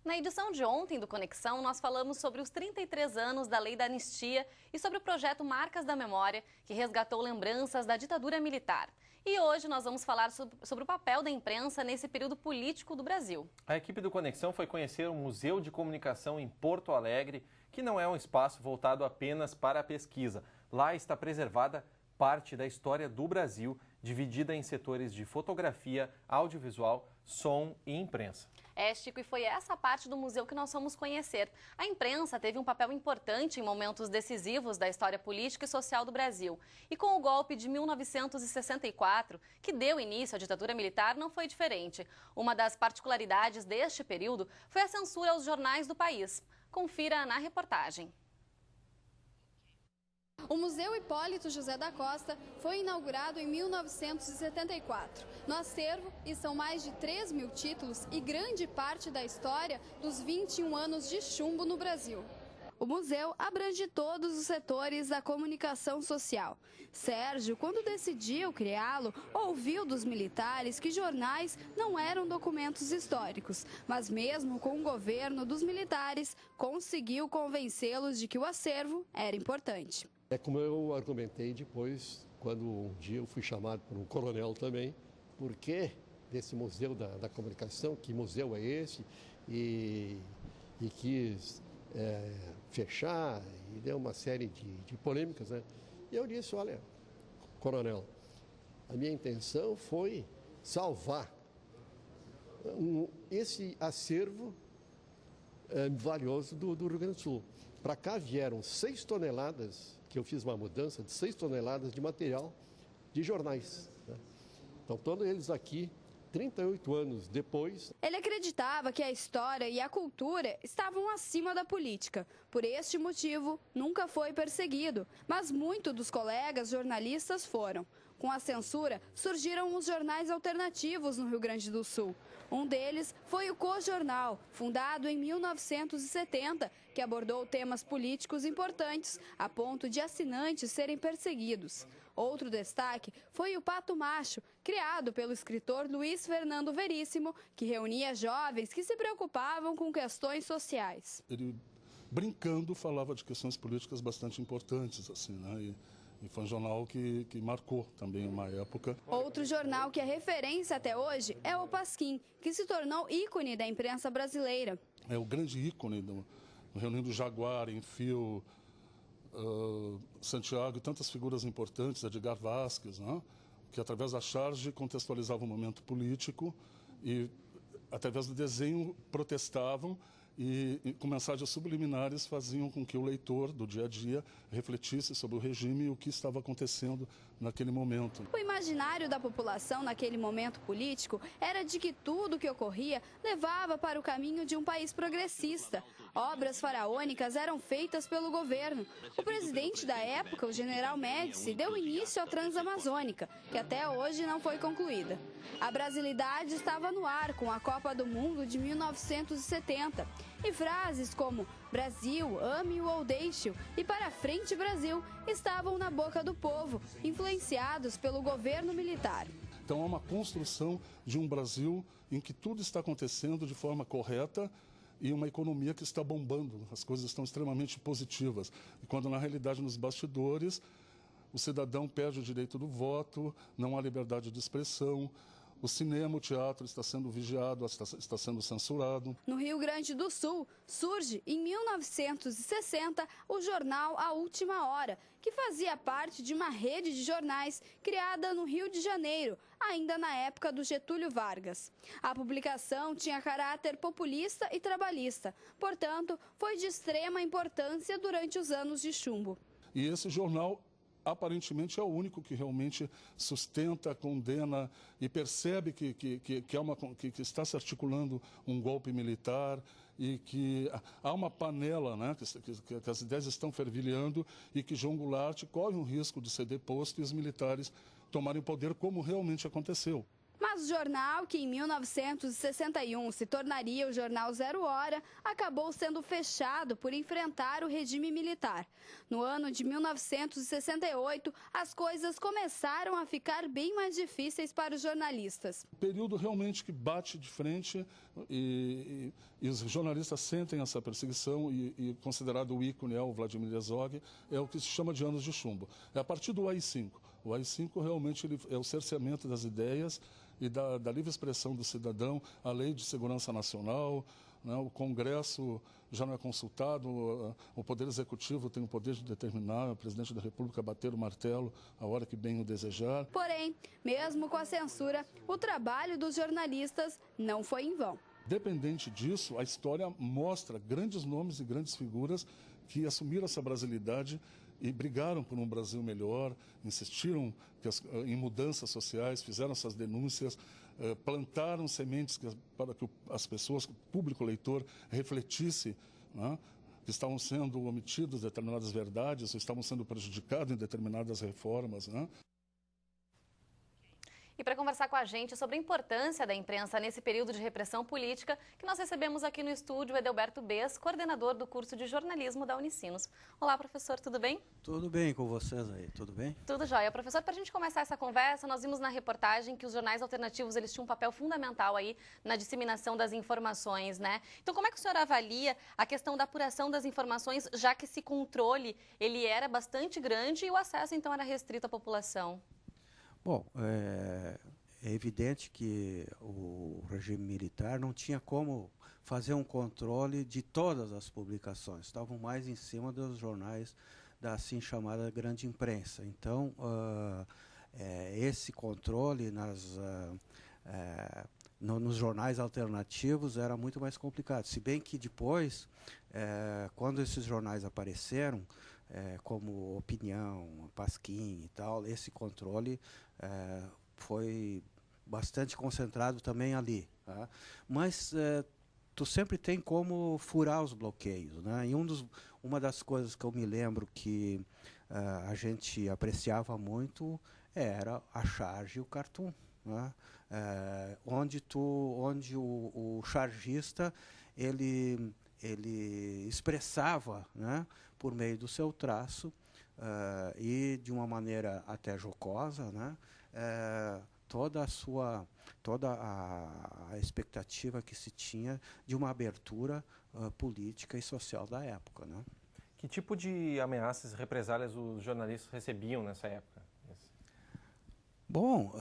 Na edição de ontem do Conexão, nós falamos sobre os 33 anos da Lei da Anistia e sobre o projeto Marcas da Memória, que resgatou lembranças da ditadura militar. E hoje nós vamos falar sobre o papel da imprensa nesse período político do Brasil. A equipe do Conexão foi conhecer o Museu de Comunicação em Porto Alegre, que não é um espaço voltado apenas para a pesquisa. Lá está preservada parte da história do Brasil, dividida em setores de fotografia, audiovisual, som e imprensa. Chico, e foi essa parte do museu que nós fomos conhecer. A imprensa teve um papel importante em momentos decisivos da história política e social do Brasil. E com o golpe de 1964, que deu início à ditadura militar, não foi diferente. Uma das particularidades deste período foi a censura aos jornais do país. Confira na reportagem. O Museu Hipólito José da Costa foi inaugurado em 1974. No acervo estão mais de 3.000 títulos e grande parte da história dos 21 anos de chumbo no Brasil. O museu abrange todos os setores da comunicação social. Sérgio, quando decidiu criá-lo, ouviu dos militares que jornais não eram documentos históricos, mas mesmo com o governo dos militares, conseguiu convencê-los de que o acervo era importante. É como eu argumentei depois, quando um dia eu fui chamado por um coronel também, por que desse Museu da Comunicação, que museu é esse, e quis fechar, e deu uma série de polêmicas, né? E eu disse, olha, coronel, a minha intenção foi salvar esse acervo valioso do Rio Grande do Sul. Para cá vieram 6 toneladas, que eu fiz uma mudança de 6 toneladas de material de jornais, né? Então, todos eles aqui, 38 anos depois. Ele acreditava que a história e a cultura estavam acima da política. Por este motivo, nunca foi perseguido, mas muitos dos colegas jornalistas foram. Com a censura, surgiram os jornais alternativos no Rio Grande do Sul. Um deles foi o Cojornal, fundado em 1970, que abordou temas políticos importantes, a ponto de assinantes serem perseguidos. Outro destaque foi o Pato Macho, criado pelo escritor Luiz Fernando Veríssimo, que reunia jovens que se preocupavam com questões sociais. Ele, brincando, falava de questões políticas bastante importantes, assim, né? E foi um jornal que marcou também uma época. Outro jornal que é referência até hoje é o Pasquim, que se tornou ícone da imprensa brasileira. É o grande ícone, reunindo Jaguar, Enfio, Santiago e tantas figuras importantes, Edgar Vasquez, né? Que através da charge contextualizavam o momento político e através do desenho protestavam e com mensagens subliminares faziam com que o leitor do dia a dia refletisse sobre o regime e o que estava acontecendo naquele momento. O imaginário da população naquele momento político era de que tudo o que ocorria levava para o caminho de um país progressista. Obras faraônicas eram feitas pelo governo. O presidente da época, o general Médici, deu início à Transamazônica, que até hoje não foi concluída. A brasilidade estava no ar com a Copa do Mundo de 1970. E frases como Brasil, ame-o ou deixe-o e para frente Brasil estavam na boca do povo, influenciados pelo governo militar. Então é uma construção de um Brasil em que tudo está acontecendo de forma correta e uma economia que está bombando, as coisas estão extremamente positivas. E quando na realidade nos bastidores o cidadão perde o direito do voto, não há liberdade de expressão. O cinema, o teatro está sendo vigiado, está sendo censurado. No Rio Grande do Sul, surge em 1960 o jornal A Última Hora, que fazia parte de uma rede de jornais criada no Rio de Janeiro, ainda na época do Getúlio Vargas. A publicação tinha caráter populista e trabalhista, portanto, foi de extrema importância durante os anos de chumbo. E esse jornal aparentemente é o único que realmente sustenta, condena e percebe que está se articulando um golpe militar e que há uma panela, né, que as ideias estão fervilhando e que João Goulart corre um risco de ser deposto e os militares tomarem o poder como realmente aconteceu. Mas o jornal, que em 1961 se tornaria o Jornal Zero Hora, acabou sendo fechado por enfrentar o regime militar. No ano de 1968, as coisas começaram a ficar bem mais difíceis para os jornalistas. Período realmente que bate de frente e os jornalistas sentem essa perseguição e considerado o ícone o Vladimir Herzog, é o que se chama de anos de chumbo. É a partir do AI-5. O AI-5 realmente é o cerceamento das ideias e da livre expressão do cidadão, a Lei de Segurança Nacional, né, o Congresso já não é consultado, o Poder Executivo tem o poder de determinar, o Presidente da República bater o martelo a hora que bem o desejar. Porém, mesmo com a censura, o trabalho dos jornalistas não foi em vão. Dependente disso, a história mostra grandes nomes e grandes figuras que assumiram essa brasilidade e brigaram por um Brasil melhor, insistiram em mudanças sociais, fizeram essas denúncias, plantaram sementes para que as pessoas, o público leitor, refletisse, né, que estavam sendo omitidas determinadas verdades, ou estavam sendo prejudicados em determinadas reformas, né? E para conversar com a gente sobre a importância da imprensa nesse período de repressão política, que nós recebemos aqui no estúdio Edelberto Bes, coordenador do curso de jornalismo da Unicinos. Olá, professor, tudo bem? Tudo bem com vocês aí, tudo bem? Tudo jóia. Professor, para a gente começar essa conversa, nós vimos na reportagem que os jornais alternativos eles tinham um papel fundamental aí na disseminação das informações, né? Então, como é que o senhor avalia a questão da apuração das informações, já que esse controle ele era bastante grande e o acesso, então, era restrito à população? Bom, é evidente que o regime militar não tinha como fazer um controle de todas as publicações, estavam mais em cima dos jornais da assim chamada grande imprensa. Então, esse controle nos jornais alternativos era muito mais complicado, se bem que depois, quando esses jornais apareceram, como Opinião, Pasquim e tal, esse controle foi bastante concentrado também ali. Tá? Mas tu sempre tem como furar os bloqueios. Né? E uma das coisas que eu me lembro que a gente apreciava muito era a charge e o cartoon. Né? Onde o chargista ele expressava, né, por meio do seu traço e de uma maneira até jocosa, né, toda a expectativa que se tinha de uma abertura política e social da época. Né? Que tipo de ameaças e represálias os jornalistas recebiam nessa época? Bom,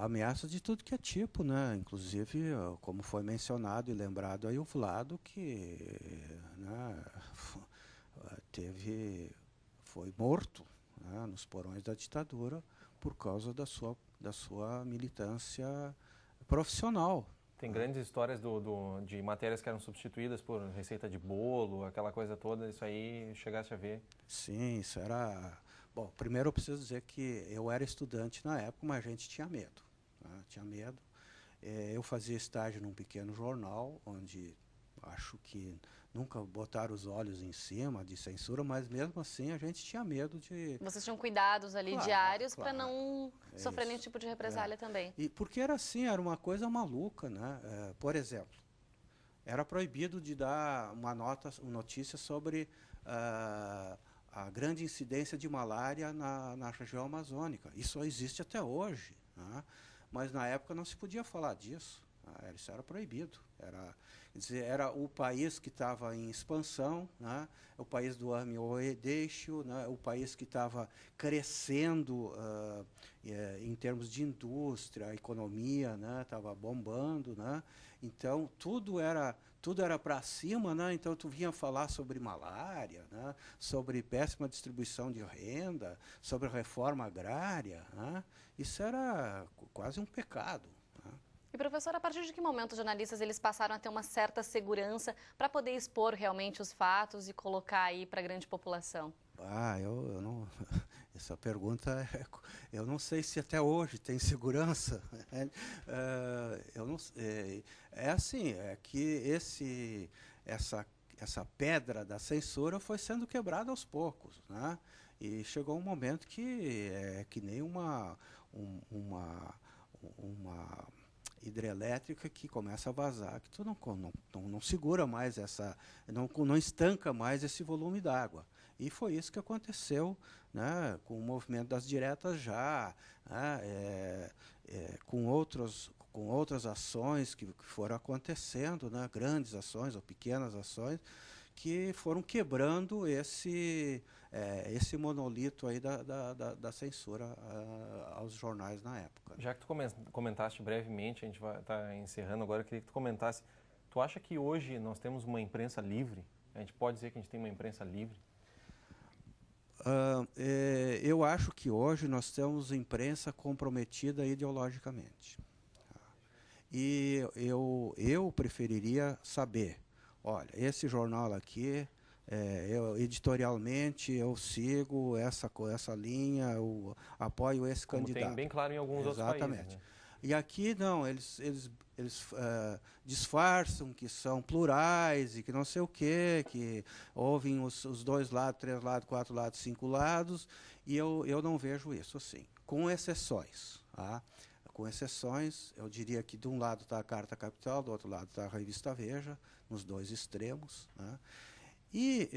ameaças de tudo que é tipo, né? Inclusive, como foi mencionado e lembrado aí o Vlado, que né, foi morto, né, nos porões da ditadura por causa da sua militância profissional. Tem grandes histórias de matérias que eram substituídas por receita de bolo, aquela coisa toda, isso aí chegasse a ver? Sim, isso era... Bom, primeiro eu preciso dizer que eu era estudante na época, mas a gente tinha medo. Tá? Tinha medo. Eu fazia estágio num pequeno jornal, onde acho que nunca botaram os olhos em cima de censura, mas mesmo assim a gente tinha medo de... Vocês tinham cuidados ali diários para não sofrer nenhum tipo de represália também. E porque era assim, era uma coisa maluca, né? Por exemplo, era proibido de dar uma notícia sobre a grande incidência de malária na região amazônica. Isso existe até hoje, né? Mas na época não se podia falar disso. Isso era proibido. Era o país que estava em expansão, né? O país do Armio-Eixo, né? O país que estava crescendo em termos de indústria, economia, né? Estava bombando, né? Então, tudo era para cima, né? Então tu vinha falar sobre malária, né? Sobre péssima distribuição de renda, sobre reforma agrária, né? Isso era quase um pecado. Né? E professor, a partir de que momento os jornalistas eles passaram a ter uma certa segurança para poder expor realmente os fatos e colocar aí para a grande população? Eu não... Essa pergunta, eu não sei se até hoje tem segurança. Eu não, assim, é que essa pedra da censura foi sendo quebrada aos poucos, né? E chegou um momento que é que nem uma hidrelétrica que começa a vazar, que tu não segura mais não estanca mais esse volume d'água. E foi isso que aconteceu, né, com o movimento das diretas já, né, com outras ações que foram acontecendo, né, grandes ações ou pequenas ações, que foram quebrando esse monolito aí da censura aos jornais na época. Já que tu comentaste brevemente, a gente vai estar encerrando agora, eu queria que tu comentasse, tu acha que hoje nós temos uma imprensa livre? A gente pode dizer que a gente tem uma imprensa livre? Eu acho que hoje nós temos imprensa comprometida ideologicamente. E eu preferiria saber, olha, esse jornal aqui, editorialmente eu sigo essa linha, eu apoio esse Como candidato. tem bem claro em alguns outros países. Exatamente. Né? E aqui não, eles disfarçam que são plurais e que não sei o quê, que ouvem os 2 lados, 3 lados, 4 lados, 5 lados, e eu não vejo isso assim, com exceções. Tá? Com exceções, eu diria que de um lado está a Carta Capital, do outro lado está a Revista Veja, nos 2 extremos. Né? E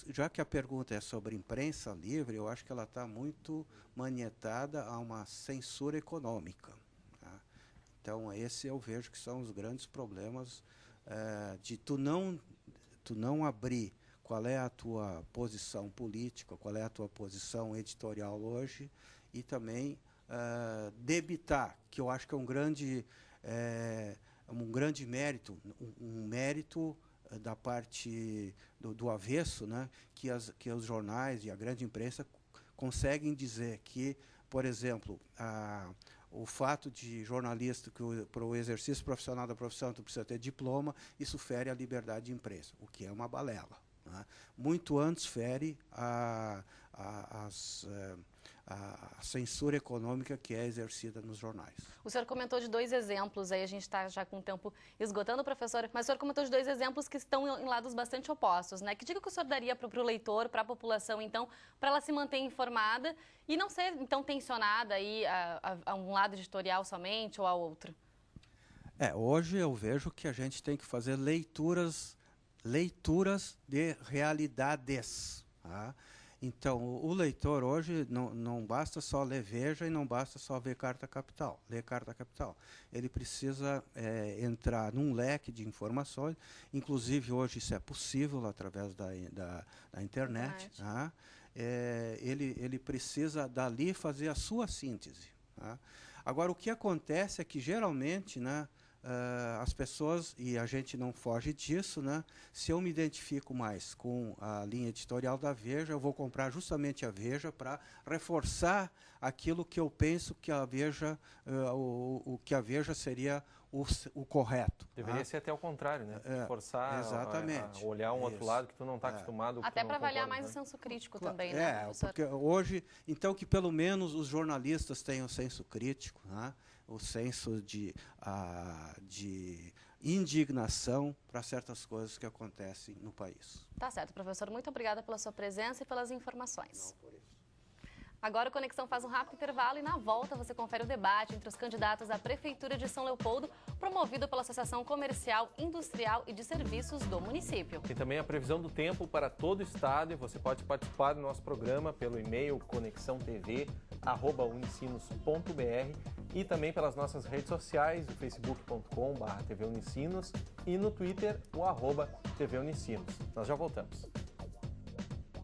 já que a pergunta é sobre imprensa livre, eu acho que ela está muito manietada a uma censura econômica. Tá? Então, esse eu vejo que são os grandes problemas de tu não abrir qual é a tua posição política, qual é a tua posição editorial hoje, e também debitar, que eu acho que é um grande mérito, um mérito da parte do avesso, né, que os jornais e a grande imprensa conseguem dizer que, por exemplo, o fato de jornalista que para o exercício profissional da profissão tu precisa ter diploma, isso fere a liberdade de imprensa, o que é uma balela. Né? Muito antes fere a censura econômica que é exercida nos jornais. O senhor comentou de 2 exemplos, aí a gente está já com o tempo esgotando, professor, mas o senhor comentou de 2 exemplos que estão em lados bastante opostos, né? Que dica que o senhor daria para o leitor, para a população, então, para ela se manter informada e não ser, então, tensionada aí a um lado editorial somente ou a outro? Hoje eu vejo que a gente tem que fazer leituras de realidades. Tá? Então, o leitor hoje não basta só ler Veja e não basta só ler Carta Capital. Ele precisa entrar num leque de informações, inclusive hoje isso é possível através da internet. Tá? Ele precisa dali fazer a sua síntese. Tá? Agora, o que acontece é que geralmente, né, as pessoas, e a gente não foge disso, né? Se eu me identifico mais com a linha editorial da Veja, eu vou comprar justamente a Veja para reforçar aquilo que eu penso que a Veja, o que a Veja seria o correto. Deveria ser até o contrário, né? Forçar exatamente. a olhar um outro lado que tu não está acostumado. Até para avaliar mais o senso crítico também, né, professor? Porque hoje, então, que pelo menos os jornalistas tenham senso crítico, né? O senso de indignação para certas coisas que acontecem no país. Tá certo, professor. Muito obrigada pela sua presença e pelas informações. Não, por isso. Agora o Conexão faz um rápido intervalo e na volta você confere o debate entre os candidatos à Prefeitura de São Leopoldo, promovido pela Associação Comercial, Industrial e de Serviços do município. Tem também a previsão do tempo para todo o estado e você pode participar do nosso programa pelo e-mail conexãotv@unicinos.br e também pelas nossas redes sociais, o facebook.com/tvunicinos e no Twitter, o @tvunicinos. Nós já voltamos.